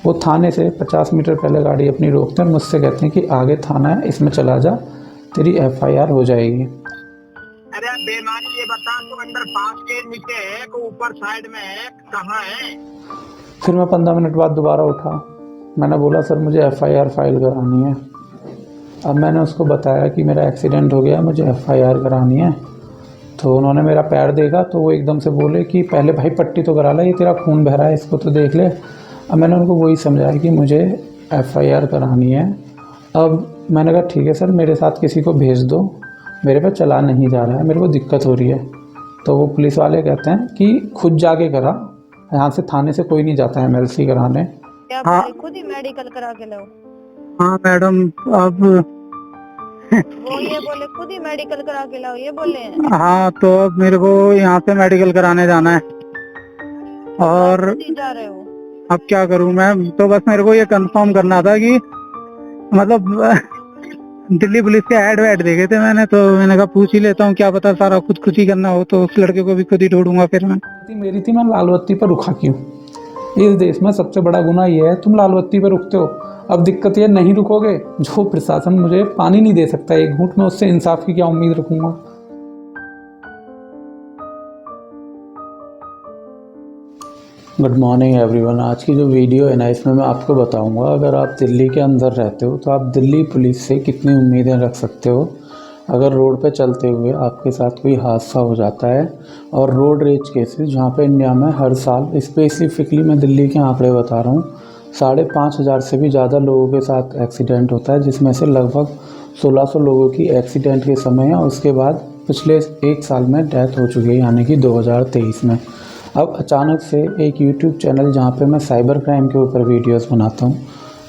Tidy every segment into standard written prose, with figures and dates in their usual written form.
वो थाने से 50 मीटर पहले गाड़ी अपनी रोकते हैं और मुझसे कहते हैं कि आगे थाना है, इसमें चला जा, तेरी FIR हो जाएगी। अरे बेमानी ये बता, तू अंदर पास के नीचे है कि ऊपर साइड में है, कहाँ है? फिर मैं 15 मिनट बाद दोबारा उठा। मैंने बोला सर मुझे FIR फाइल करानी है। अब मैंने उसको बताया कि मेरा एक्सीडेंट हो गया, मुझे FIR करानी है। तो उन्होंने मेरा पैर देखा तो वो एकदम से बोले कि पहले भाई पट्टी तो करा ले, ये तेरा खून बह रहा है, इसको तो देख ले। अब मैंने उनको वही समझाया कि मुझे FIR करानी है। अब मैंने कहा ठीक है सर, मेरे साथ किसी को भेज दो, मेरे पे चला नहीं जा रहा है, मेरे को दिक्कत हो रही है। तो वो पुलिस वाले कहते हैं कि खुद जाके करा, यहाँ से थाने से कोई नहीं जाता है MLC कराने। क्या हाँ। बोले खुद ही मेडिकल करा के लाओ? हाँ मैडम, अब वो ये बोले खुद ही मेडिकल करा के लाओ, ये बोले हैं? हाँ, तो अब मेरे को यहाँ से मेडिकल कराने जाना है और खुद ही जा रहे हो? अब क्या करूँ मैं? तो बस मेरे को ये कंफर्म करना था कि मतलब दिल्ली पुलिस के ऐड देखे थे मैंने, तो मैंने कहा पूछ ही लेता हूँ, क्या पता सारा खुद ही करना हो, तो उस लड़के को भी खुद ही ढूंढूंगा फिर मैं। मेरी थी, मैं लाल बत्ती पर रुका क्यों? इस देश में सबसे बड़ा गुनाह ये है, तुम लाल बत्ती पर रुकते हो। अब दिक्कत ये, नहीं रुकोगे, जो प्रशासन मुझे पानी नहीं दे सकता एक घूंट में, उससे इंसाफ की क्या उम्मीद रखूंगा? Good morning everyone. आज की जो वीडियो है ना, इसमें मैं आपको बताऊंगा अगर आप दिल्ली के अंदर रहते हो तो आप दिल्ली पुलिस से कितनी उम्मीदें रख सकते हो अगर रोड पे चलते हुए आपके साथ कोई हादसा हो जाता है। और रोड रेज केसेस जहाँ पे इंडिया में हर साल, स्पेसिफिकली मैं दिल्ली के आंकड़े बता रहा हूँ, 5,500 से भी ज़्यादा लोगों के साथ एक्सीडेंट होता है, जिसमें से लगभग 1,600 लोगों की एक्सीडेंट के समय है, उसके बाद पिछले 1 साल में डेथ हो चुकी है, यानी कि 2023 में। अब अचानक से एक यूट्यूब चैनल जहाँ पे मैं साइबर क्राइम के ऊपर वीडियोस बनाता हूँ,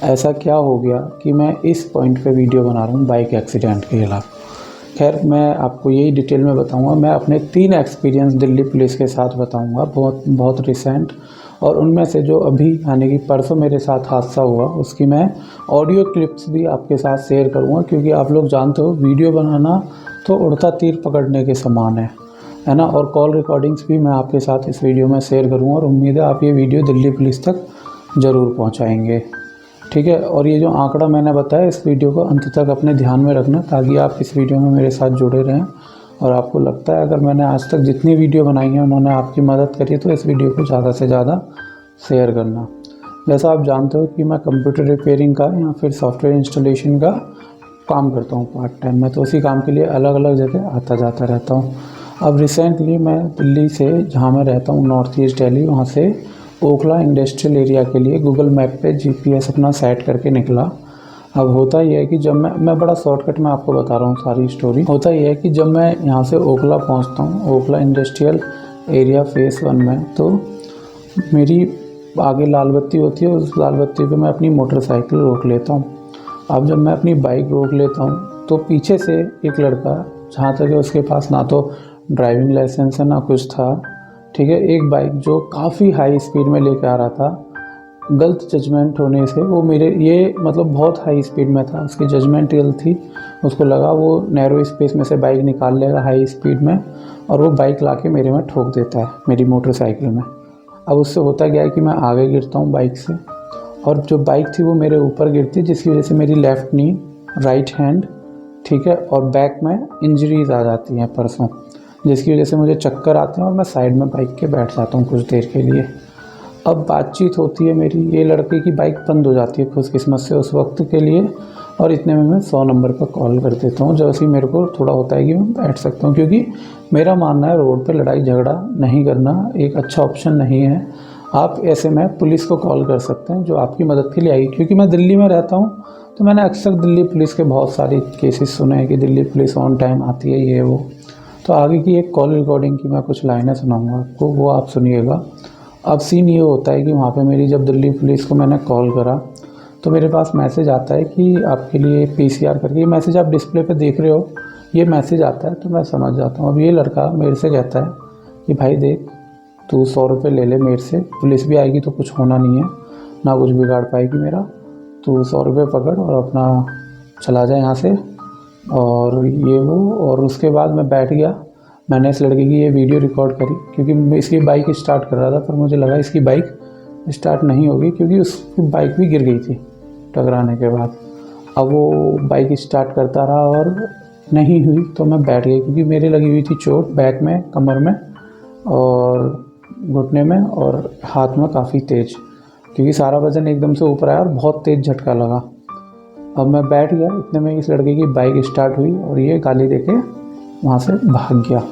ऐसा क्या हो गया कि मैं इस पॉइंट पे वीडियो बना रहा हूँ बाइक एक्सीडेंट के खिलाफ। खैर, मैं आपको यही डिटेल में बताऊँगा। मैं अपने 3 एक्सपीरियंस दिल्ली पुलिस के साथ बताऊँगा, बहुत रिसेंट, और उनमें से जो अभी यानी कि परसों मेरे साथ हादसा हुआ उसकी मैं ऑडियो क्लिप्स भी आपके साथ शेयर करूँगा, क्योंकि आप लोग जानते हो वीडियो बनाना तो उड़ता तीर पकड़ने के समान है ना। और कॉल रिकॉर्डिंग्स भी मैं आपके साथ इस वीडियो में शेयर करूँगा, और उम्मीद है आप ये वीडियो दिल्ली पुलिस तक ज़रूर पहुँचाएँगे, ठीक है। और ये जो आंकड़ा मैंने बताया, इस वीडियो को अंत तक अपने ध्यान में रखना, ताकि आप इस वीडियो में मेरे साथ जुड़े रहें। और आपको लगता है अगर मैंने आज तक जितनी वीडियो बनाई है उन्होंने आपकी मदद करी है, तो इस वीडियो को ज़्यादा से ज़्यादा शेयर करना। जैसा आप जानते हो कि मैं कंप्यूटर रिपेयरिंग का या फिर सॉफ्टवेयर इंस्टॉलेशन का काम करता हूँ पार्ट टाइम में, तो उसी काम के लिए अलग अलग जगह आता जाता रहता हूँ। अब रिसेंटली मैं दिल्ली से, जहाँ मैं रहता हूँ नॉर्थ ईस्ट दिल्ली, वहाँ से ओखला इंडस्ट्रियल एरिया के लिए गूगल मैप पे GPS अपना सेट करके निकला। अब होता ही है कि जब मैं बड़ा शॉर्टकट में आपको बता रहा हूँ सारी स्टोरी। होता ही है कि जब मैं यहाँ से ओखला पहुँचता हूँ, ओखला इंडस्ट्रियल एरिया फेज़ 1 में, तो मेरी आगे लाल बत्ती होती है, उस लाल बत्ती पे मैं अपनी मोटरसाइकिल रोक लेता हूँ। अब जब मैं अपनी बाइक रोक लेता हूँ तो पीछे से एक लड़का, जहाँ तक है उसके पास ना तो ड्राइविंग लाइसेंस है ना कुछ था, ठीक है, एक बाइक जो काफ़ी हाई स्पीड में लेके आ रहा था, गलत जजमेंट होने से वो मेरे ये मतलब बहुत हाई स्पीड में था, उसकी जजमेंट गलत थी। उसको लगा वो नैरो स्पेस में से बाइक निकाल लेगा हाई स्पीड में, और वो बाइक लाके मेरे में ठोक देता है, मेरी मोटरसाइकिल में। अब उससे होता क्या है कि मैं आगे गिरता हूँ बाइक से, और जो बाइक थी वो मेरे ऊपर गिरती है, जिसकी वजह से मेरी लेफ़्ट नी, राइट हैंड, ठीक है, और बैक में इंजरीज आ जाती हैं परसों, जिसकी वजह से मुझे चक्कर आते हैं और मैं साइड में बाइक के बैठ जाता हूँ कुछ देर के लिए। अब बातचीत होती है मेरी, ये लड़के की बाइक बंद हो जाती है खुशकिस्मत से उस वक्त के लिए, और इतने में मैं 100 नंबर पर कॉल कर देता हूँ, जैसे ही मेरे को थोड़ा होता है कि मैं बैठ सकता हूँ, क्योंकि मेरा मानना है रोड पर लड़ाई झगड़ा नहीं करना एक अच्छा ऑप्शन नहीं है। आप ऐसे में पुलिस को कॉल कर सकते हैं जो आपकी मदद के लिए आएगी। क्योंकि मैं दिल्ली में रहता हूँ तो मैंने अक्सर दिल्ली पुलिस के बहुत सारे केसेस सुने हैं कि दिल्ली पुलिस ऑन टाइम आती है, ये वो। तो आगे की एक कॉल रिकॉर्डिंग की मैं कुछ लाइनें सुनाऊंगा आपको, वो आप सुनिएगा। अब सीन ये होता है कि वहाँ पे मेरी जब दिल्ली पुलिस को मैंने कॉल करा तो मेरे पास मैसेज आता है कि आपके लिए PCR करके, ये मैसेज आप डिस्प्ले पे देख रहे हो, ये मैसेज आता है, तो मैं समझ जाता हूँ। अब ये लड़का मेरे से कहता है कि भाई देख, तू 100 रुपये ले ले मेरे से, पुलिस भी आएगी तो कुछ होना नहीं है, ना कुछ बिगाड़ पाएगी मेरा, तू 100 रुपये पकड़ और अपना चला जाए यहाँ से, और ये वो। और उसके बाद मैं बैठ गया, मैंने इस लड़के की ये वीडियो रिकॉर्ड करी, क्योंकि मैं इसकी बाइक स्टार्ट कर रहा था, पर मुझे लगा इसकी बाइक स्टार्ट नहीं होगी क्योंकि उसकी बाइक भी गिर गई थी टकराने के बाद। अब वो बाइक स्टार्ट करता रहा और नहीं हुई तो मैं बैठ गई क्योंकि मेरे लगी हुई थी चोट बैक में, कमर में और घुटने में और हाथ में काफ़ी तेज़, क्योंकि सारा वज़न एकदम से ऊपर आया और बहुत तेज़ झटका लगा। अब मैं बैठ गया, इतने में इस लड़के की बाइक स्टार्ट हुई और ये गाली देके वहाँ से भाग गया।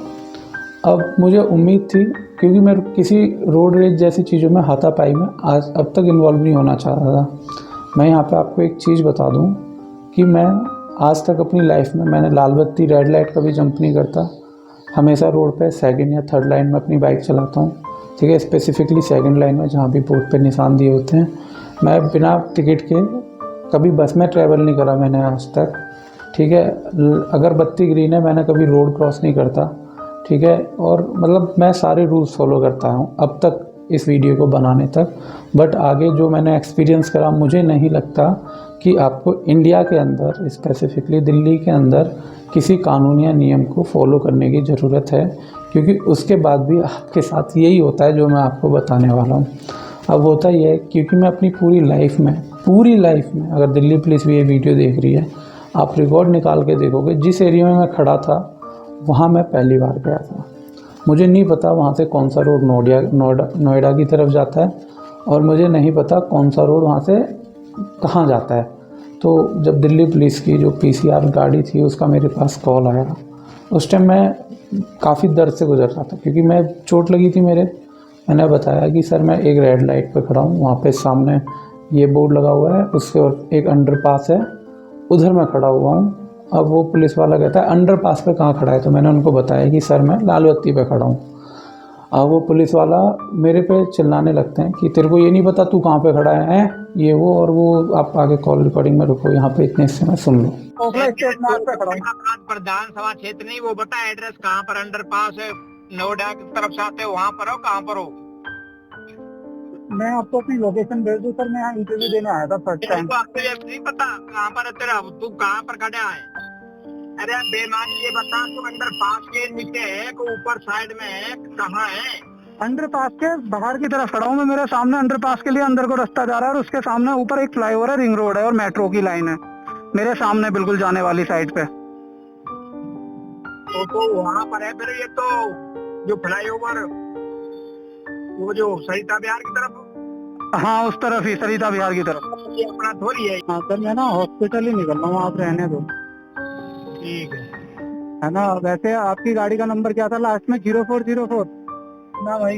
अब मुझे उम्मीद थी, क्योंकि मैं किसी रोड रेज जैसी चीज़ों में हाथापाई में आज अब तक इन्वॉल्व नहीं होना चाह रहा था। मैं यहाँ पे आपको एक चीज़ बता दूँ कि मैं आज तक अपनी लाइफ में मैंने लाल बत्ती रेड लाइट कभी जंप नहीं करता। हमेशा रोड पे सेकंड या थर्ड लाइन में अपनी बाइक चलाता हूँ, ठीक है, स्पेसिफिकली सेकंड लाइन में जहाँ भी बोर्ड पे निशान दिए होते हैं। मैं बिना टिकट के कभी बस में ट्रैवल नहीं करा मैंने आज तक, ठीक है। अगर बत्ती ग्रीन है मैंने कभी रोड क्रॉस नहीं करता, ठीक है। और मतलब मैं सारे रूल्स फॉलो करता हूँ अब तक इस वीडियो को बनाने तक। बट आगे जो मैंने एक्सपीरियंस करा, मुझे नहीं लगता कि आपको इंडिया के अंदर, स्पेसिफिकली दिल्ली के अंदर, किसी कानून या नियम को फॉलो करने की ज़रूरत है, क्योंकि उसके बाद भी आपके साथ यही होता है जो मैं आपको बताने वाला हूँ। अब होता ही है, क्योंकि मैं अपनी पूरी लाइफ में अगर दिल्ली पुलिस भी ये वीडियो देख रही है, आप रिकॉर्ड निकाल के देखोगे, जिस एरिया में मैं खड़ा था वहाँ मैं पहली बार गया था। मुझे नहीं पता वहाँ से कौन सा रोड नोएडा की तरफ जाता है और मुझे नहीं पता कौन सा रोड वहाँ से कहाँ जाता है। तो जब दिल्ली पुलिस की जो PCR गाड़ी थी उसका मेरे पास कॉल आया, उस टाइम मैं काफ़ी दर्द से गुजर रहा था क्योंकि मैं चोट लगी थी मेरे। मैंने बताया कि सर मैं एक रेड लाइट पे खड़ा हूँ, वहाँ पे सामने ये बोर्ड लगा हुआ है, उससे और एक अंडरपास है, उधर मैं खड़ा हुआ हूँ। अब वो पुलिस वाला कहता है अंडरपास पे कहाँ खड़ा है, तो मैंने उनको बताया कि सर मैं लाल बत्ती पे खड़ा हूँ। अब वो पुलिस वाला मेरे पे चिल्लाने लगते हैं कि तेरे को ये नहीं पता तू कहाँ पे खड़ा है, ये वो और वो। आप आगे कॉल रिकॉर्डिंग में रुको, यहाँ पे इतने हिस्से में सुन लो। प्रधान सभा क्षेत्र नहीं, वो बता एड्रेस कहाँ पर अंडरपास है, नोएडा की तरफ से आते हो वहाँ पर हो, कहाँ पर हो? मैं आपको अपनी लोकेशन भेज दूं सर, मैं यहाँ इंटरव्यू देने आया था फर्स्ट टाइम। मुझे नहीं पता कहाँ पर है तेरा, तू कहाँ पर खड़ा है? अरे बेमान, ये बता तू अंडरपास के नीचे है कि ऊपर साइड में है, कहाँ है? अंडरपास के बाहर की तरफ खड़ा हूँ मैं, मेरे सामने अंडरपास के लिए अंदर को रास्ता जा रहा है और उसके सामने ऊपर एक फ्लाईओवर है, रिंग रोड है और मेट्रो की लाइन है मेरे सामने बिल्कुल जाने वाली साइड पे। तो वहाँ पर है फिर ये तो जो फ्लाईओवर, वो जो सरिता बिहार की तरफ? हाँ उस तरफ ही, सरिता बिहार की तरफ। ये अपना थोड़ी है। हाँ सर, मैं ना हॉस्पिटल ही निकल रहा हूँ, आप रहने दो, ठीक है ना। वैसे आपकी गाड़ी का नंबर क्या था लास्ट में? 0404 ना भाई।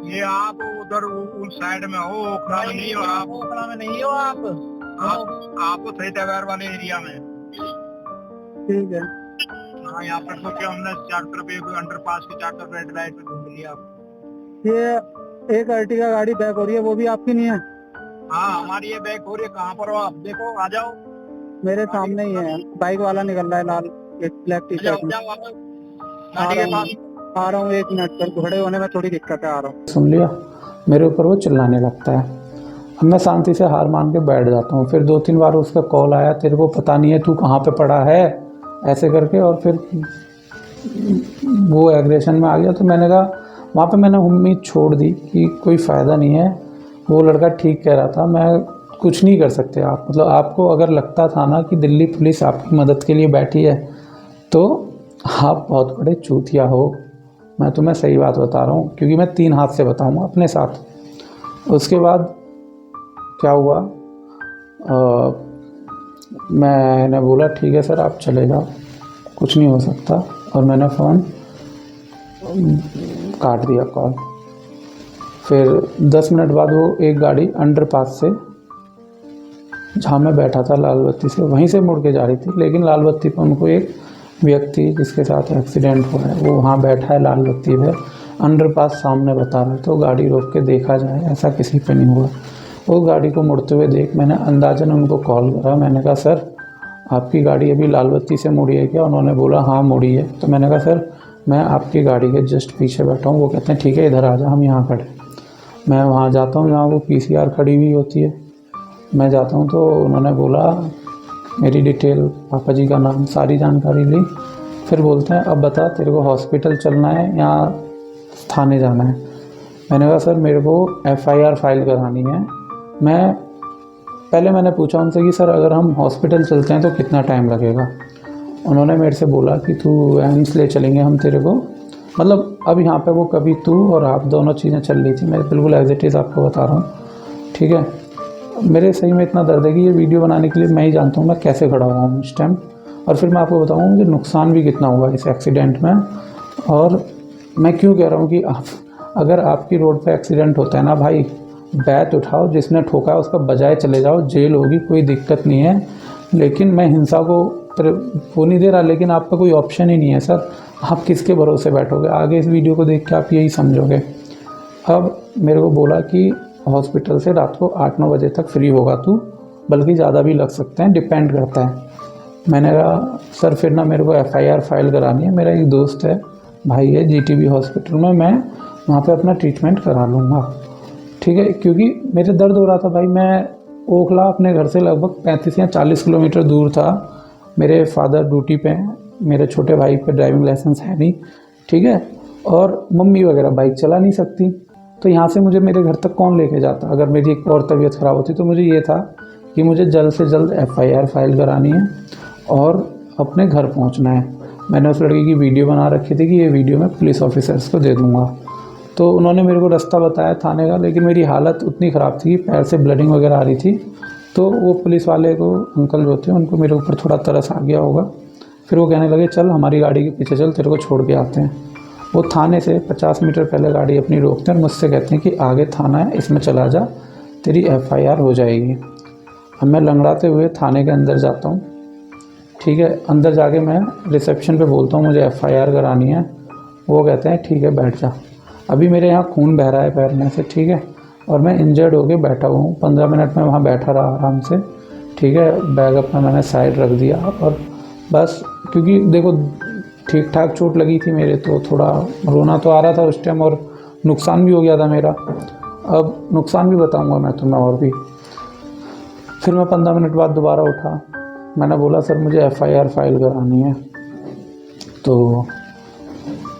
ये आप उधर उस साइड में हो, ओखला में नहीं हो आप? ओखला में नहीं हो आप सरिता बिहार वाले एरिया में। ठीक है। हाँ, यहाँ पर तो क्या हमने चार तरफ एक अंडरपास की चार तरफ रेड लाइट पे घूम लिया। ये एक अर्टिगा गाड़ी बैक हो रही है, वो भी आपकी नहीं है? हाँ हमारी ये बैक हो रही है। कहाँ पर हो आप? देखो आ जाओ, मेरे सामने ही है, बाइक वाला निकल रहा है लाल ब्लैक टी शर्ट में। आ रहा हूँ 1 मिनट पर, खड़े होने में थोड़ी दिक्कत है, आ रहा हूँ। सुन लिया, मेरे ऊपर वो चिल्लाने लगता है। अब मैं शांति से हार मान के बैठ जाता हूँ। फिर 2-3 बार उसका कॉल आया, तेरे को पता नहीं है तू कहाँ पे पड़ा है, ऐसे करके। और फिर वो एग्रेशन में आ गया। तो मैंने कहा, वहाँ पे मैंने उम्मीद छोड़ दी कि कोई फ़ायदा नहीं है, वो लड़का ठीक कह रहा था, मैं कुछ नहीं कर सकते आप। मतलब आपको अगर लगता था ना कि दिल्ली पुलिस आपकी मदद के लिए बैठी है तो आप बहुत बड़े चूतिया हो। मैं तुम्हें सही बात बता रहा हूँ, क्योंकि मैं 3 हाथ से बताऊँगा अपने साथ। उसके बाद क्या हुआ, मैंने बोला ठीक है सर आप चले जाओ, कुछ नहीं हो सकता, और मैंने फ़ोन काट दिया कॉल। फिर 10 मिनट बाद वो एक गाड़ी अंडरपास से, जहाँ मैं बैठा था लाल बत्ती से, वहीं से मुड़ के जा रही थी। लेकिन लाल बत्ती पर उनको एक व्यक्ति जिसके साथ एक्सीडेंट हुआ है वो वहाँ बैठा है लाल बत्ती पे, अंडरपास सामने बता रहा है। तो गाड़ी रोक के देखा जाए, ऐसा किसी पे नहीं हुआ। वो गाड़ी को मुड़ते हुए देख मैंने अंदाजन उनको कॉल करा। मैंने कहा सर आपकी गाड़ी अभी लाल बत्ती से मुड़ी है क्या? उन्होंने बोला हाँ मुड़ी है। तो मैंने कहा सर मैं आपकी गाड़ी के जस्ट पीछे बैठा हूँ। वो कहते हैं ठीक है इधर आ जा, हम यहाँ खड़े। मैं वहाँ जाता हूँ जहाँ वो PCR खड़ी हुई होती है। मैं जाता हूँ तो उन्होंने बोला मेरी डिटेल, पापा जी का नाम, सारी जानकारी ली। फिर बोलते हैं अब बता तेरे को हॉस्पिटल चलना है या थाने जाना है? मैंने कहा सर मेरे को एफआईआर फाइल करानी है। मैंने पूछा उनसे कि सर अगर हम हॉस्पिटल चलते हैं तो कितना टाइम लगेगा। उन्होंने मेरे से बोला कि तू एम्स ले चलेंगे हम तेरे को, मतलब अब यहाँ पे वो कभी तू और आप दोनों चीज़ें चल रही थी, मैं बिल्कुल एज इट इज़ आपको बता रहा हूँ, ठीक है। मेरे सही में इतना दर्द है कि ये वीडियो बनाने के लिए मैं ही जानता हूँ मैं कैसे खड़ा हुआ हूँ इस टाइम, और फिर मैं आपको बताऊँगा मुझे नुकसान भी कितना हुआ इस एक्सीडेंट में। और मैं क्यों कह रहा हूँ कि अगर आपकी रोड पे एक्सीडेंट होता है ना भाई, बैट उठाओ, जिसने ठोका है उसका बजाय चले जाओ, जेल होगी, कोई दिक्कत नहीं है। लेकिन मैं हिंसा को वो नहीं दे रहा, लेकिन आपका कोई ऑप्शन ही नहीं है सर, आप किसके भरोसे बैठोगे। आगे इस वीडियो को देख के आप यही समझोगे। अब मेरे को बोला कि हॉस्पिटल से रात को 8-9 बजे तक फ्री होगा तू, बल्कि ज़्यादा भी लग सकते हैं, डिपेंड करता है। मैंने कहा सर फिर ना मेरे को एफआईआर फाइल करानी है, मेरा एक दोस्त है, भाई है जीटीबी हॉस्पिटल में, मैं वहाँ पे अपना ट्रीटमेंट करा लूँगा, ठीक है। क्योंकि मेरे दर्द हो रहा था भाई, मैं ओखला अपने घर से लगभग 35 या 40 किलोमीटर दूर था। मेरे फादर ड्यूटी पे हैं, मेरे छोटे भाई पे ड्राइविंग लाइसेंस है नहीं, ठीक है, और मम्मी वगैरह बाइक चला नहीं सकती, तो यहाँ से मुझे मेरे घर तक कौन लेके जाता। अगर मेरी एक और तबीयत ख़राब होती तो मुझे ये था कि मुझे जल्द से जल्द एफआईआर फाइल करानी है और अपने घर पहुँचना है। मैंने उस लड़के की वीडियो बना रखी थी कि ये वीडियो मैं पुलिस ऑफिसर्स को दे दूँगा। तो उन्होंने मेरे को रास्ता बताया थाने का, लेकिन मेरी हालत उतनी ख़राब थी कि पैर से ब्लडिंग वगैरह आ रही थी। तो वो पुलिस वाले को, अंकल जो थे, उनको मेरे ऊपर थोड़ा तरस आ गया होगा। फिर वो कहने लगे चल हमारी गाड़ी के पीछे चल, तेरे को छोड़ के आते हैं। वो थाने से 50 मीटर पहले गाड़ी अपनी रोकते हैं और मुझसे कहते हैं कि आगे थाना है, इसमें चला जा, तेरी एफआईआर हो जाएगी। अब मैं लंगड़ाते हुए थाने के अंदर जाता हूँ, ठीक है। अंदर जाके मैं रिसेप्शन पे बोलता हूँ मुझे एफआईआर करानी है। वो कहते हैं ठीक है बैठ जा। अभी मेरे यहाँ खून बह रहा है पैर में से, ठीक है, और मैं इंजर्ड होके बैठा हुआ हूँ। 15 मिनट में वहाँ बैठा रहा आराम से, ठीक है। बैग अपना मैंने साइड रख दिया और बस, क्योंकि देखो ठीक ठाक चोट लगी थी मेरे, तो थोड़ा रोना तो आ रहा था उस टाइम और नुकसान भी हो गया था मेरा। अब नुकसान भी बताऊँगा मैं तुम्हें और भी। फिर मैं 15 मिनट बाद दोबारा उठा, मैंने बोला सर मुझे एफआईआर फाइल करानी है। तो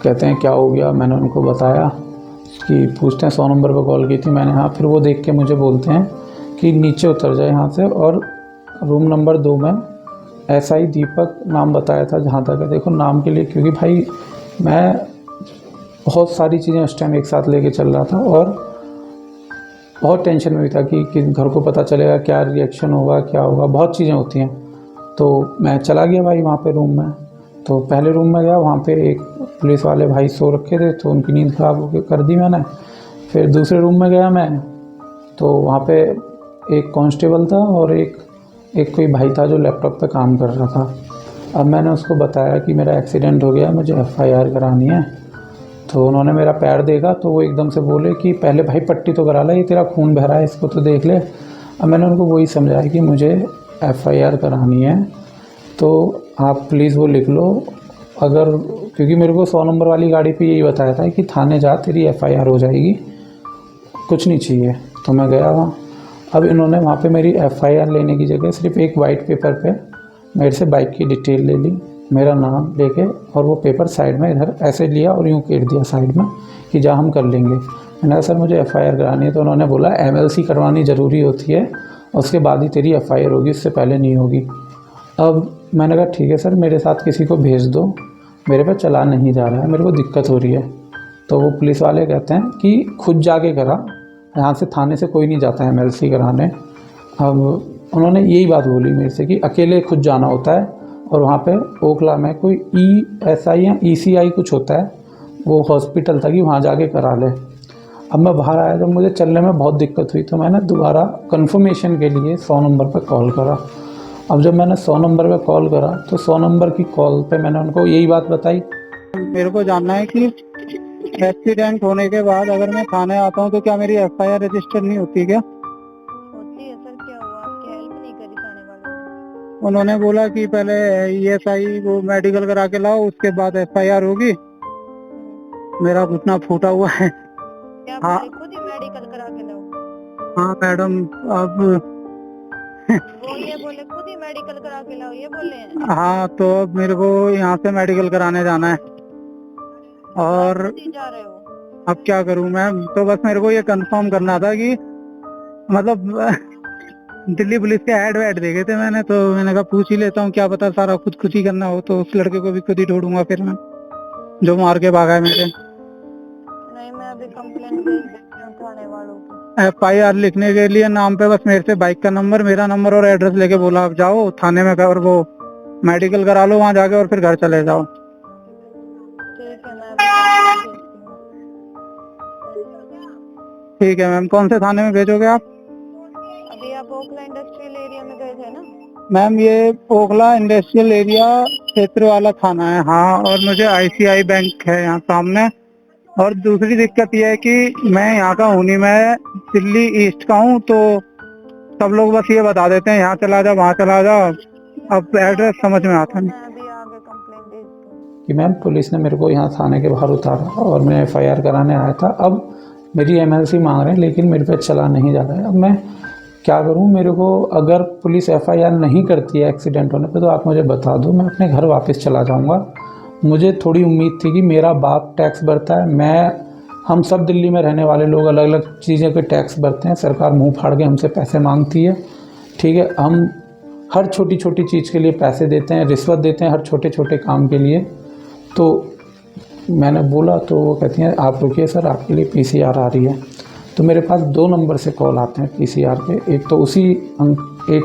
कहते हैं क्या हो गया। मैंने उनको बताया कि पूछते हैं 100 नंबर पर कॉल की थी मैंने, हाँ। फिर वो देख के मुझे बोलते हैं कि नीचे उतर जाए यहाँ से, और रूम नंबर 2 में एसआई दीपक नाम बताया था जहाँ तक है। देखो नाम के लिए, क्योंकि भाई मैं बहुत सारी चीज़ें उस टाइम एक साथ लेके चल रहा था और बहुत टेंशन में भी था कि घर को पता चलेगा क्या रिएक्शन होगा, क्या होगा, बहुत चीज़ें होती हैं। तो मैं चला गया भाई वहाँ पे रूम में। तो पहले रूम में गया, वहाँ पे एक पुलिस वाले भाई सो रखे थे, तो उनकी नींद ख़राब होकर कर दी मैंने। फिर दूसरे रूम में गया मैं, तो वहाँ पे एक कांस्टेबल था और एक कोई भाई था जो लैपटॉप पे काम कर रहा था। अब मैंने उसको बताया कि मेरा एक्सीडेंट हो गया, मुझे एफआईआर करानी है। तो उन्होंने मेरा पैर देखा तो वो एकदम से बोले कि पहले भाई पट्टी तो करा ला, ये तेरा खून बह रहा है, इसको तो देख ले। अब मैंने उनको वही समझाया कि मुझे एफआईआर करानी है, तो आप प्लीज़ वो लिख लो। अगर, क्योंकि मेरे को 100 नंबर वाली गाड़ी पे यही बताया था कि थाने जा, तेरी एफआईआर हो जाएगी, कुछ नहीं चाहिए। तो मैं गया वहाँ। अब इन्होंने वहाँ पे मेरी एफआईआर लेने की जगह सिर्फ एक वाइट पेपर पे मेरे से बाइक की डिटेल ले ली, मेरा नाम लेके, और वो पेपर साइड में इधर ऐसे लिया और यूँ केट दिया साइड में कि जा हम कर लेंगे। मैंने कहा सर मुझे एफआईआर करानी है। तो उन्होंने बोला एमएलसी करवानी ज़रूरी होती है, उसके बाद ही तेरी एफआईआर होगी, उससे पहले नहीं होगी। अब मैंने कहा ठीक है सर, मेरे साथ किसी को भेज दो, मेरे पे चला नहीं जा रहा है, मेरे को दिक्कत हो रही है। तो वो पुलिस वाले कहते हैं कि खुद जाके करा, यहाँ से थाने से कोई नहीं जाता है एमएलसी कराने। अब उन्होंने यही बात बोली मेरे से कि अकेले खुद जाना होता है, और वहाँ पे ओखला में कोई ईएसआई या ईसीआई कुछ होता है, वो हॉस्पिटल था कि वहाँ जाके करा ले। अब मैं बाहर आया तो मुझे चलने में बहुत दिक्कत हुई, तो मैंने दोबारा कंफर्मेशन के लिए 100 नंबर पर कॉल करा। अब जब मैंने 100 नंबर पे कॉल करा तो 100 नंबर की कॉल पे मैंने उनको यही बात बताई। मेरे को जानना है कि एक्सीडेंट होने के बाद अगर मैं थाने आता हूँ तो क्या मेरी एफआईआर रजिस्टर नहीं होती क्या? होती है सर, क्या हुआ, आपकी हेल्प नहीं करी थाने वालों ने? उन्होंने बोला कि पहले ईएसआई को मेडिकल करा के लाओ, उसके बाद एफआईआर होगी। मेरा घुटना फूटा हुआ है। क्या हाँ। बोले, खुद ही मेडिकल करा के लाओ? हाँ मैडम, अब वो ये बोले खुद ही मेडिकल करा के लाओ, ये बोले हैं? हाँ, तो अब मेरे को यहाँ से मेडिकल कराने जाना है। और खुद ही जा रहे हो? अब क्या करूं मैम, तो बस मेरे को ये कंफर्म करना था कि मतलब दिल्ली पुलिस के ऐड वैड देखे थे मैंने, तो मैंने कहा पूछ ही लेता हूँ, क्या पता सारा खुद ही करना हो तो उस लड़के को भी खुद ही ढूंढूंगा फिर मैं, जो मार के भागा है मेरे। नहीं, मैं अभी कंप्लेंट भेज देती हूँ थाने वालों की। FIR लिखने के लिए नाम पे बस मेरे से बाइक का नंबर, मेरा नंबर और एड्रेस लेके बोला आप जाओ थाने में और वो मेडिकल करा लो वहाँ जाके और फिर घर चले जाओ। ठीक है, मैं अभी कंप्लेंट भेजती हूँ। ठीक है मैम, कौन से थाने में भेजोगे आप? अभी आप ओखला इंडस्ट्रियल एरिया में गए थे ना? मैम ये ओखला इंडस्ट्रियल एरिया क्षेत्र वाला थाना है, हाँ, और मुझे ICI बैंक है यहाँ सामने। और दूसरी दिक्कत ये है कि मैं यहाँ का हूँ नहीं, मैं दिल्ली ईस्ट का हूँ, तो सब लोग बस ये बता देते हैं यहाँ चला जा वहाँ चला जा, अब एड्रेस समझ में आता नहीं। मैं अभी आगे कंप्लेंट भेजती हूँ। कि मैम पुलिस ने मेरे को यहाँ थाने के बाहर उतारा और मैं FIR कराने आया था। अब मेरी MLC मांग रहे हैं लेकिन मेरे पे चला नहीं जा रहा है। अब मैं क्या करूँ? मेरे को अगर पुलिस FIR नहीं करती है एक्सीडेंट होने पे तो आप मुझे बता दो, मैं अपने घर वापस चला जाऊँगा। मुझे थोड़ी उम्मीद थी कि मेरा बाप टैक्स भरता है, हम सब दिल्ली में रहने वाले लोग अलग अलग चीज़ों के टैक्स भरते हैं, सरकार मुंह फाड़ के हमसे पैसे मांगती है, ठीक है। हम हर छोटी छोटी चीज़ के लिए पैसे देते हैं, रिश्वत देते हैं हर छोटे छोटे काम के लिए। तो मैंने बोला तो वो कहती हैं आप रुकिए सर, आपके लिए PCR आ रही है। तो मेरे पास 2 नंबर से कॉल आते हैं PCR के, एक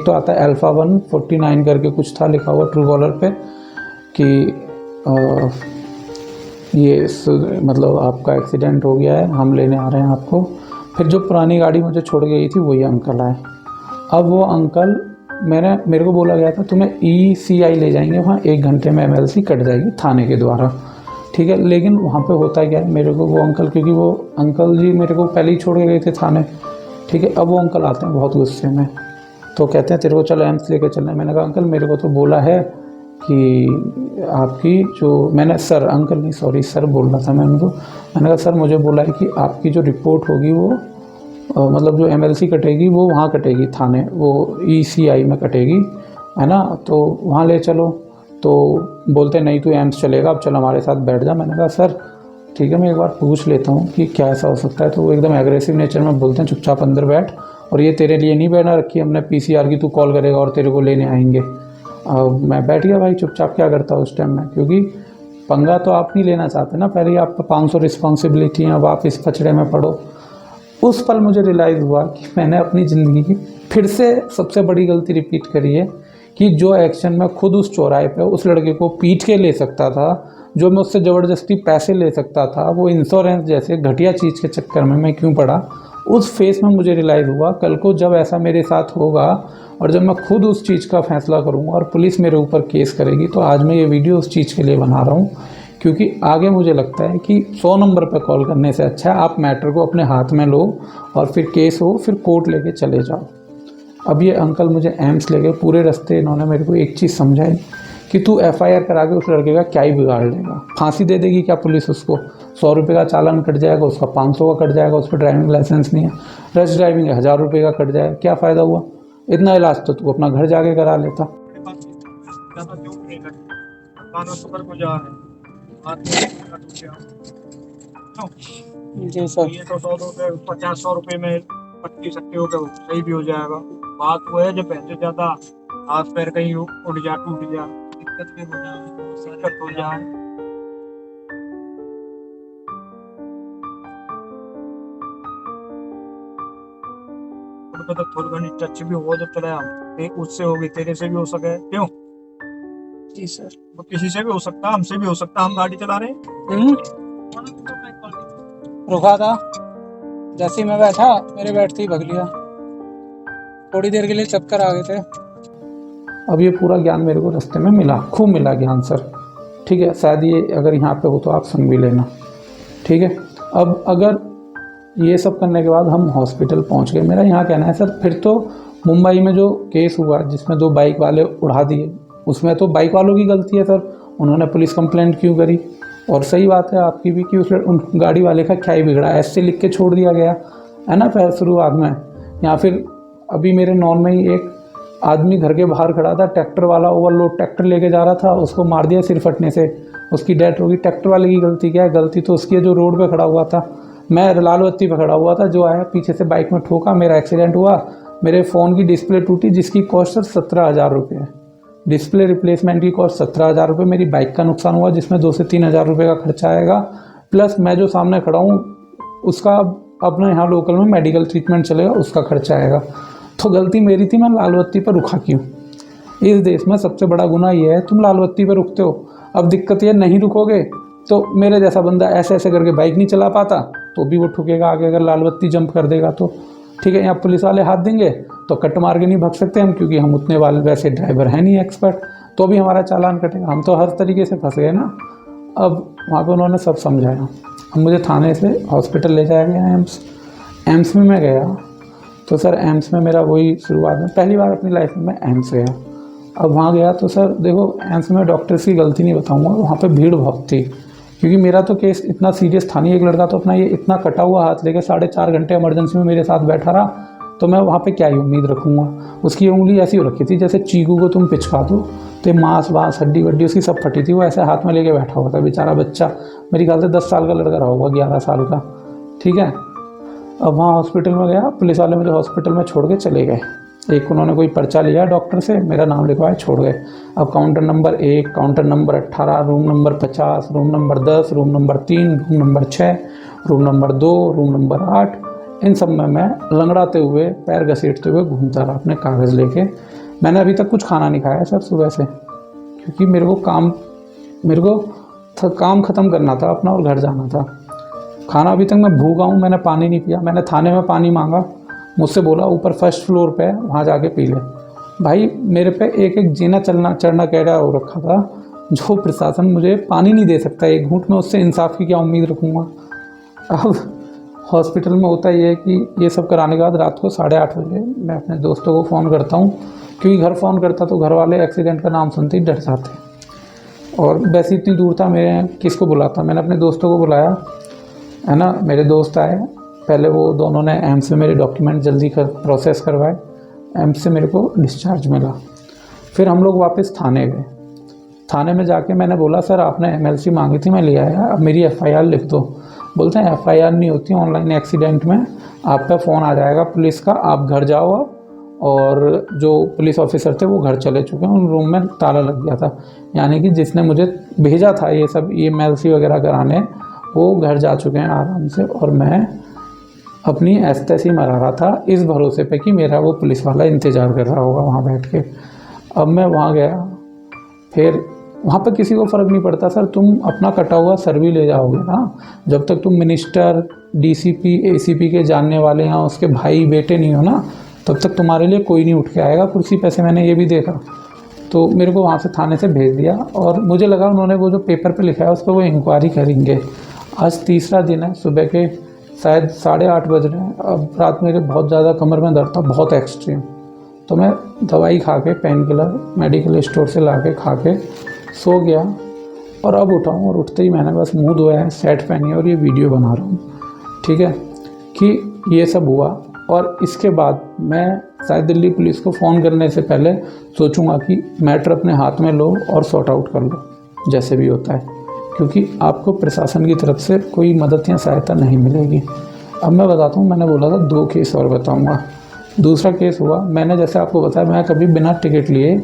तो आता है Alpha 149 करके कुछ था लिखा हुआ ट्रू कॉलर पे कि ये मतलब आपका एक्सीडेंट हो गया है, हम लेने आ रहे हैं आपको। फिर जो पुरानी गाड़ी मुझे छोड़ गई थी वही अंकल आए। अब वो अंकल मेरे को बोला गया था तुम्हें ECI ले जाएंगे, वहाँ 1 घंटे में MLC कट जाएगी थाने के द्वारा, ठीक है। लेकिन वहाँ पे होता क्या है, मेरे को वो अंकल, क्योंकि वो अंकल जी मेरे को पहले ही छोड़ के गए थे थाने, ठीक है। अब वो अंकल आते हैं बहुत गुस्से में, तो कहते हैं तेरे को चलो एम्स लेके चलना है। मैंने कहा अंकल मेरे को तो बोला है कि आपकी जो मैंने सर बोल रहा था मैं उनको। मैंने कहा सर मुझे बोला है कि आपकी जो रिपोर्ट होगी वो मतलब जो MLC कटेगी वो वहाँ कटेगी थाने, वो ECI में कटेगी, है ना, तो वहाँ ले चलो। तो बोलते नहीं तू एम्स चलेगा, अब चल हमारे साथ बैठ जा। मैंने कहा सर ठीक है मैं एक बार पूछ लेता हूँ कि क्या ऐसा हो सकता है। तो वो एकदम एग्रेसिव नेचर में बोलते हैं चुपचाप अंदर बैठ, और ये तेरे लिए नहीं बैठा रखी हमने PCR की, तू कॉल करेगा और तेरे को लेने आएंगे। मैं बैठ गया भाई चुपचाप, क्या करता उस टाइम में, क्योंकि पंगा तो आप नहीं लेना चाहते ना, पहले ही आप पे 500 रिस्पॉन्सिबिलिटी हैं, अब आप इस पचड़े में पड़ो। उस पल मुझे रियलाइज़ हुआ कि मैंने अपनी ज़िंदगी की फिर से सबसे बड़ी गलती रिपीट करी है कि जो एक्शन मैं खुद उस चौराहे पे उस लड़के को पीट के ले सकता था, जो मैं उससे ज़बरदस्ती पैसे ले सकता था, वो इंश्योरेंस जैसे घटिया चीज़ के चक्कर में मैं क्यों पड़ा। उस फेस में मुझे रियलाइज़ हुआ कल को जब ऐसा मेरे साथ होगा और जब मैं खुद उस चीज़ का फैसला करूँगा और पुलिस मेरे ऊपर केस करेगी, तो आज मैं ये वीडियो उस चीज़ के लिए बना रहा हूँ। क्योंकि आगे मुझे लगता है कि 100 नंबर पर कॉल करने से अच्छा है आप मैटर को अपने हाथ में लो और फिर केस हो फिर कोर्ट लेके चले जाओ। अब ये अंकल मुझे एम्स ले गए, पूरे रास्ते इन्होंने मेरे को एक चीज़ समझाई कि तू FIR करा के उस लड़के का क्या ही बिगाड़ लेगा, फांसी दे देगी क्या पुलिस उसको, 100 रुपये का चालान कट जाएगा, उसका 500 का कट जाएगा, उस पर ड्राइविंग लाइसेंस नहीं है, रश ड्राइविंग है 1000 रुपये का कट जाएगा, क्या फ़ायदा हुआ। इतना इलाज तो तू अपना घर जाके करा लेता। जी सर, ये तो 100 रुपये में पट्टी सट्टी हो गए सही भी हो जाएगा। बात वो है जब पैसे ज्यादा हाथ पैर कहीं उड़ जा टूट जा दिक्कत हो जाए। उनको तो थोड़ी घनी टच भी हो जब चला उससे होगी तेरे से भी हो सके, क्यों? जी सर, तो किसी से भी हो सकता, हमसे भी हो सकता, हम गाड़ी चला रहे रुका था, जैसे ही मैं बैठा मेरे बैठते ही भग लिया, थोड़ी देर के लिए चक्कर आ गए थे। अब ये पूरा ज्ञान मेरे को रास्ते में मिला, खूब मिला ज्ञान सर, ठीक है। शायद ये अगर यहाँ पे हो तो आप सुन भी लेना, ठीक है। अब अगर ये सब करने के बाद हम हॉस्पिटल पहुँच गए, मेरा यहाँ कहना है सर फिर तो मुंबई में जो केस हुआ जिसमें 2 बाइक वाले उड़ा दिए, उसमें तो बाइक वालों की गलती है सर, उन्होंने पुलिस कंप्लेंट क्यों करी। और सही बात है आपकी भी कि उन गाड़ी वाले का क्या ही बिगड़ा, ऐसे लिख के छोड़ दिया गया है ना पहले शुरुआत में। या फिर अभी मेरे नॉन में ही एक आदमी घर के बाहर खड़ा था, ट्रैक्टर वाला ओवरलोड ट्रैक्टर लेके जा रहा था, उसको मार दिया सिर फटने से, उसकी डेथ होगी। ट्रैक्टर वाले की गलती क्या है, गलती तो उसकी है जो रोड पे खड़ा हुआ था। मैं लाल बत्ती पर खड़ा हुआ था, जो आया पीछे से बाइक में ठोका, मेरा एक्सीडेंट हुआ, मेरे फ़ोन की डिस्प्ले टूटी जिसकी कॉस्ट सर 17,000 रुपये है। डिस्प्ले रिप्लेसमेंट की कॉस्ट 17,000 रुपये, मेरी बाइक का नुकसान हुआ जिसमें 2 से 3,000 रुपये का खर्चा आएगा, प्लस मैं जो सामने खड़ा हूँ उसका अपने यहाँ लोकल में मेडिकल ट्रीटमेंट चलेगा, उसका खर्चा आएगा। तो गलती मेरी थी, मैं लाल बत्ती पर रुका क्यों? इस देश में सबसे बड़ा गुनाह ये है, तुम लाल बत्ती पर रुकते हो। अब दिक्कत ये, नहीं रुकोगे तो मेरे जैसा बंदा ऐसे ऐसे करके बाइक नहीं चला पाता, तो भी वो ठुकेगा आगे अगर लाल बत्ती जंप कर देगा तो। ठीक है, यहाँ पुलिस वाले हाथ देंगे तो कट मार के नहीं भाग सकते हम, क्योंकि हम उतने वाले वैसे ड्राइवर हैं नहीं एक्सपर्ट, तो भी हमारा चालान कटेगा। हम तो हर तरीके से फंस गए ना। अब वहाँ पर उन्होंने सब समझाया। अब मुझे थाने से हॉस्पिटल ले जाया गया, एम्स में मैं गया। तो सर एम्स में मेरा वही शुरुआत में पहली बार अपनी लाइफ में मैं एम्स गया। अब वहाँ गया तो सर देखो, एम्स में डॉक्टर्स की गलती नहीं बताऊँगा, वहाँ पे भीड़ बहुत थी, क्योंकि मेरा तो केस इतना सीरियस था नहीं। एक लड़का तो अपना ये इतना कटा हुआ हाथ लेके 4.5 घंटे इमरजेंसी में मेरे साथ बैठा रहा, तो मैं वहाँ पे क्या ही उम्मीद रखूँगा। उसकी उंगली ऐसी हो रखी थी जैसे चीकू को तुम पिचका दो तो मांस वास हड्डी वड्डी उसकी सब फटी थी। वो ऐसे हाथ में लेके बैठा हुआ था बेचारा बच्चा, मेरे ख्याल से 10 साल का लड़का रहा होगा, 11 साल का। ठीक है, अब वहाँ हॉस्पिटल में गया, पुलिस वाले मुझे हॉस्पिटल में छोड़ के चले गए। एक उन्होंने कोई पर्चा लिया डॉक्टर से, मेरा नाम लिखवाया, छोड़ गए। अब counter number 1, counter number 18, room number 50, room number 10, room number 3, room number 6, room number 2, room number 8, इन सब में मैं लंगड़ाते हुए, पैर घसीटते हुए घूमता रहा अपने कागज़ लेके। मैंने अभी तक कुछ खाना नहीं खाया सर सुबह से, क्योंकि मेरे को काम ख़त्म करना था अपना और घर जाना था। खाना अभी तक मैं भूखा हूँ, मैंने पानी नहीं पिया। मैंने थाने में पानी मांगा, मुझसे बोला ऊपर फर्स्ट फ्लोर पे है, वहाँ जाके पी ले। भाई मेरे पे एक एक जीना चढ़ना कैदा हो रखा था, जो प्रशासन मुझे पानी नहीं दे सकता एक घूंट में, उससे इंसाफ की क्या उम्मीद रखूँगा। अब हॉस्पिटल में होता ये है कि ये सब कराने के बाद रात को 8:30 बजे मैं अपने दोस्तों को फ़ोन करता हूँ, क्योंकि घर फ़ोन करता तो घर वाले एक्सीडेंट का नाम सुनते ही डर जाते, और वैसे इतनी दूर था, मैं किसको बुलाता। मैंने अपने दोस्तों को बुलाया, है ना। मेरे दोस्त आए, पहले वो दोनों ने एम्स में मेरे डॉक्यूमेंट जल्दी प्रोसेस करवाए, एम्स से मेरे को डिस्चार्ज मिला। फिर हम लोग वापस थाने गए। थाने में जाके मैंने बोला सर आपने MLC मांगी थी, मैं ले आया, अब मेरी FIR लिख दो। बोलते हैं FIR नहीं होती ऑनलाइन, एक्सीडेंट में आप पे फ़ोन आ जाएगा पुलिस का, आप घर जाओ अब। और जो पुलिस ऑफिसर थे वो घर चले चुके हैं, उन रूम में ताला लग गया था, यानी कि जिसने मुझे भेजा था ये सब MLC वगैरह कराने, वो घर जा चुके हैं आराम से, और मैं अपनी एस्तेसी मरा रहा था इस भरोसे पे कि मेरा वो पुलिस वाला इंतज़ार कर रहा होगा वहाँ बैठ के। अब मैं वहाँ गया, फिर वहाँ पे किसी को फ़र्क नहीं पड़ता सर, तुम अपना कटा हुआ सर भी ले जाओगे ना, जब तक तुम मिनिस्टर, DCP, ACP के जानने वाले या उसके भाई बेटे नहीं हो ना, तब तक तुम्हारे लिए कोई नहीं उठ के आएगा कुर्सी पे से। मैंने ये भी देखा। तो मेरे को वहाँ से थाने से भेज दिया, और मुझे लगा उन्होंने वो जो पेपर पे लिखा है उस पर वो इंक्वायरी करेंगे। आज तीसरा दिन है, सुबह के शायद 8:30 बज रहे हैं। अब रात मेरे बहुत ज़्यादा कमर में दर्द था, बहुत एक्सट्रीम, तो मैं दवाई खा के, पेन किलर मेडिकल स्टोर से ला के खा के सो गया। और अब उठा हूँ, और उठते ही मैंने बस मुँह धोया है, सेट पहनी है, और ये वीडियो बना रहा हूँ। ठीक है, कि ये सब हुआ। और इसके बाद मैं शायद दिल्ली पुलिस को फ़ोन करने से पहले सोचूंगा कि मैटर अपने हाथ में लो और सॉर्ट आउट कर लो, जैसे भी होता है, क्योंकि आपको प्रशासन की तरफ से कोई मदद या सहायता नहीं मिलेगी। अब मैं बताता हूँ, मैंने बोला था 2 केस और बताऊँगा। दूसरा केस हुआ, मैंने जैसे आपको बताया, मैं कभी बिना टिकट लिए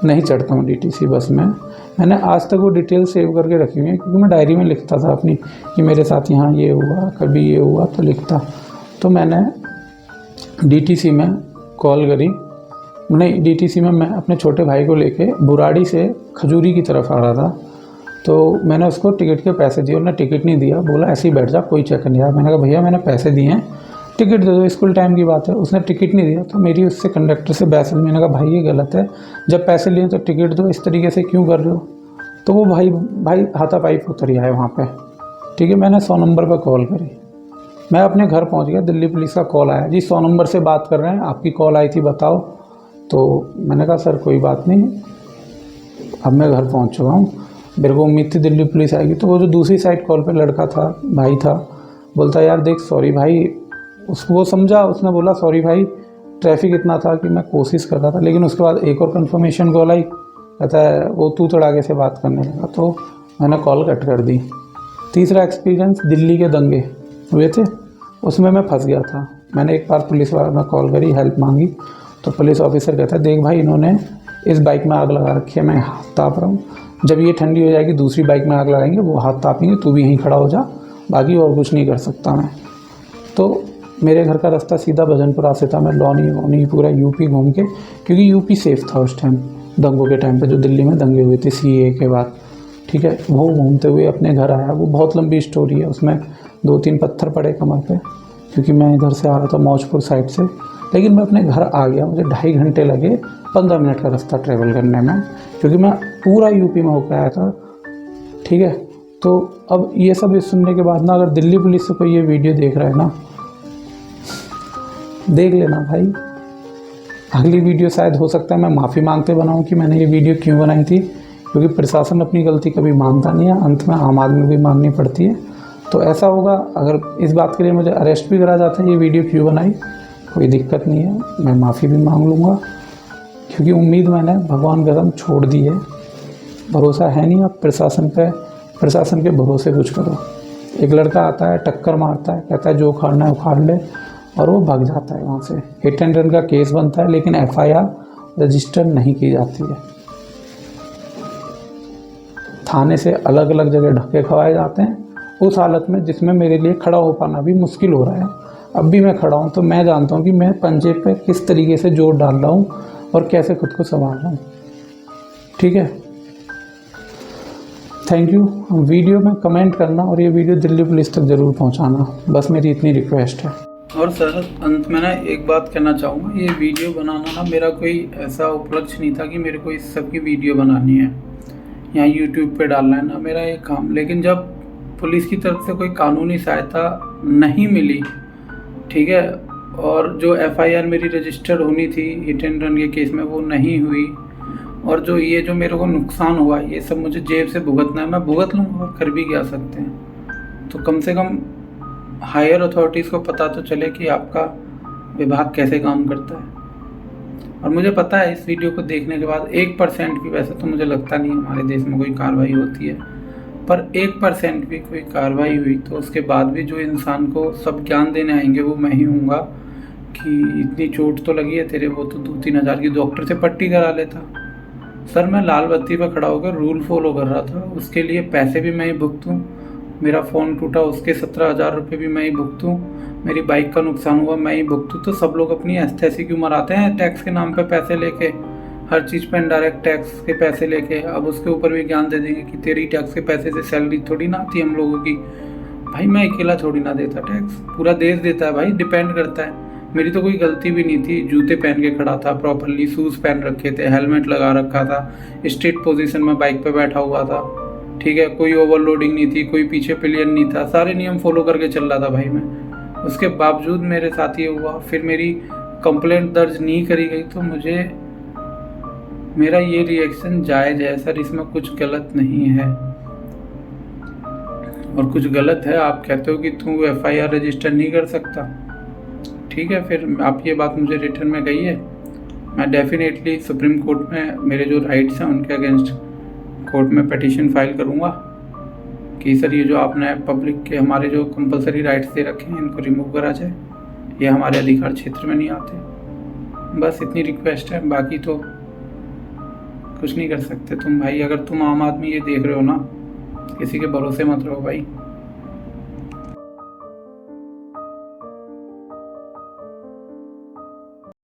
नहीं चढ़ता हूँ DTC बस में। मैंने आज तक वो डिटेल सेव करके रखी हुई है, क्योंकि मैं डायरी में लिखता था अपनी कि मेरे साथ यहाँ ये हुआ, कभी ये हुआ, तो लिखता। तो मैंने DTC में कॉल करी, नहीं DTC में मैं अपने छोटे भाई को लेके बुराड़ी से खजूरी की तरफ आ रहा था। तो मैंने उसको टिकट के पैसे दिए, उन्होंने टिकट नहीं दिया, बोला ऐसे ही बैठ जा, कोई चेक नहीं आया। मैंने कहा भैया मैंने पैसे दिए हैं, टिकट दे दो, स्कूल टाइम की बात है। उसने टिकट नहीं दिया, तो मेरी उससे कंडक्टर से बहस हुई। मैंने कहा भाई ये गलत है, जब पैसे लिए तो टिकट दो, इस तरीके से क्यों कर रहे हो। तो वो भाई हाथापाई उतर ही आए वहाँ पे। ठीक है, मैंने 100 नंबर पर कॉल करी, मैं अपने घर पहुँच गया, दिल्ली पुलिस का कॉल आया, जी 100 नंबर से बात कर रहे हैं, आपकी कॉल आई थी बताओ। तो मैंने कहा सर कोई बात नहीं, अब मैं घर पहुँच चुका हूँ, मेरे को उम्मीद थी दिल्ली पुलिस आएगी। तो वो जो दूसरी साइड कॉल पे लड़का था, भाई था, बोलता यार देख सॉरी भाई, उसको वो समझा, उसने बोला सॉरी भाई ट्रैफिक इतना था कि मैं कोशिश कर रहा था। लेकिन उसके बाद एक और कंफर्मेशन कॉल आई, कहता है वो तू तड़ाके से बात करने लगा, तो मैंने कॉल कट कर दी। तीसरा एक्सपीरियंस दिल्ली के दंगे, हुए थे, उसमें मैं फंस गया था। मैंने एक बार पुलिस वाले में कॉल करी, हेल्प मांगी, तो पुलिस ऑफिसर कहता है देख भाई इन्होंने इस बाइक में आग लगा रखी है, मैं हाथ ताप रहा हूँ, जब ये ठंडी हो जाएगी दूसरी बाइक में आग लगाएंगे, वो हाथ तापेंगे, तू भी यहीं खड़ा हो जा, बाकी और कुछ नहीं कर सकता मैं। तो मेरे घर का रास्ता सीधा भजनपुरा से था। मैं लौनी वौनी पूरा यूपी घूम के, क्योंकि यूपी सेफ था उस टाइम, दंगों के टाइम पे जो दिल्ली में दंगे हुए थे सीए के बाद, ठीक है, वो घूमते हुए अपने घर आया। वो बहुत लंबी स्टोरी है, उसमें 2-3 पत्थर पड़े कमर पे, क्योंकि मैं इधर से आ रहा था मौजपुर साइड से, लेकिन मैं अपने घर आ गया। मुझे 2.5 घंटे लगे 15 मिनट का रास्ता ट्रैवल करने में, क्योंकि मैं पूरा यूपी में होकर आया था, ठीक है। तो अब ये सब सुनने के बाद ना, अगर दिल्ली पुलिस से कोई ये वीडियो देख रहा है ना, देख लेना भाई। अगली वीडियो शायद हो सकता है मैं माफ़ी मांगते बनाऊं कि मैंने ये वीडियो क्यों बनाई थी, क्योंकि प्रशासन अपनी गलती कभी मानता नहीं है, अंत में आम आदमी को भी माननी पड़ती है। तो ऐसा होगा, अगर इस बात के लिए मुझे अरेस्ट भी करा जाता है ये वीडियो क्यों बनाई, कोई दिक्कत नहीं है, मैं माफ़ी भी मांग लूँगा, क्योंकि उम्मीद मैंने भगवान कसम छोड़ दी है। भरोसा है नहीं आप प्रशासन पे, प्रशासन के भरोसे कुछ करो। एक लड़का आता है, टक्कर मारता है, कहता है जो उखाड़ना है उखाड़ ले, और वो भाग जाता है वहाँ से। हिट एंड रन का केस बनता है, लेकिन FIR रजिस्टर नहीं की जाती है। थाने से अलग अलग जगह धक्के खवाए जाते हैं, उस हालत में जिसमें मेरे लिए खड़ा हो पाना भी मुश्किल हो रहा है। अब भी मैं खड़ा हूँ तो मैं जानता हूँ कि मैं पंजे पे किस तरीके से जोर डाल रहा हूँ और कैसे खुद को संभाल रहा हूँ, ठीक है। Thank you. वीडियो में कमेंट करना और ये वीडियो दिल्ली पुलिस तक ज़रूर पहुँचाना, बस मेरी इतनी रिक्वेस्ट है। और सर अंत में ना एक बात कहना चाहूँगा, ये वीडियो बनाना ना मेरा कोई ऐसा उपलक्ष्य नहीं था कि मेरे को इस सब की वीडियो बनानी है या यूट्यूब पे डालना है ना, मेरा एक काम। लेकिन जब पुलिस की तरफ से कोई कानूनी सहायता नहीं मिली, ठीक है, और जो FIR मेरी रजिस्टर्ड होनी थी हिट एंड रन के केस में वो नहीं हुई, और जो ये जो मेरे को नुकसान हुआ ये सब मुझे जेब से भुगतना है, मैं भुगत लूँगा, कर भी क्या सकते हैं। तो कम से कम हायर अथॉरिटीज़ को पता तो चले कि आपका विभाग कैसे काम करता है। और मुझे पता है इस वीडियो को देखने के बाद 1% भी, वैसे तो मुझे लगता नहीं हमारे देश में कोई कार्रवाई होती है, पर 1% भी कोई कार्रवाई हुई तो उसके बाद भी जो इंसान को सब ज्ञान देने आएंगे वो मैं ही हूँगा कि इतनी चोट तो लगी है तेरे, वो तो 2-3 हज़ार की डॉक्टर से पट्टी करा लेता। सर मैं लाल बत्ती पर खड़ा होकर रूल फॉलो कर रहा था, उसके लिए पैसे भी मैं ही भुगतूँ, मेरा फ़ोन टूटा उसके 17,000 रुपये भी मैं ही भुगतूँ, मेरी बाइक का नुकसान हुआ मैं ही भुगतूँ। तो सब लोग अपनी ऐसी क्यों मराते हैं टैक्स के नाम पे पैसे लेके, हर चीज़ पे इनडायरेक्ट टैक्स के पैसे लेके। अब उसके ऊपर भी ज्ञान दे देंगे कि तेरी टैक्स के पैसे से सैलरी थोड़ी ना आती हम लोगों की। भाई मैं अकेला थोड़ी ना देता टैक्स, पूरा देश देता है भाई, डिपेंड करता है। मेरी तो कोई गलती भी नहीं थी, जूते पहन के खड़ा था प्रॉपरली, शूज़ पहन रखे थे, हेलमेट लगा रखा था, स्ट्रेट पोजीशन में बाइक पे बैठा हुआ था, ठीक है, कोई ओवरलोडिंग नहीं थी, कोई पीछे पिलियन नहीं था, सारे नियम फॉलो करके चल रहा था भाई मैं। उसके बावजूद मेरे साथ ये हुआ, फिर मेरी कंप्लेंट दर्ज नहीं करी गई, तो मुझे मेरा ये रिएक्शन जायज़ है सर, इसमें कुछ गलत नहीं है। और कुछ गलत है, आप कहते हो कि तू FIR रजिस्टर नहीं कर सकता, ठीक है, फिर आप ये बात मुझे रिटर्न में कहिए, मैं डेफिनेटली सुप्रीम कोर्ट में मेरे जो राइट्स हैं उनके अगेंस्ट कोर्ट में पिटीशन फाइल करूँगा कि सर ये जो आपने पब्लिक के हमारे जो कंपलसरी राइट्स दे रखे हैं इनको रिमूव करा जाए, ये हमारे अधिकार क्षेत्र में नहीं आते। बस इतनी रिक्वेस्ट है, बाकी तो कुछ नहीं कर सकते तुम भाई। अगर तुम आम आदमी ये देख रहे हो ना, किसी के भरोसे मत रहो भाई।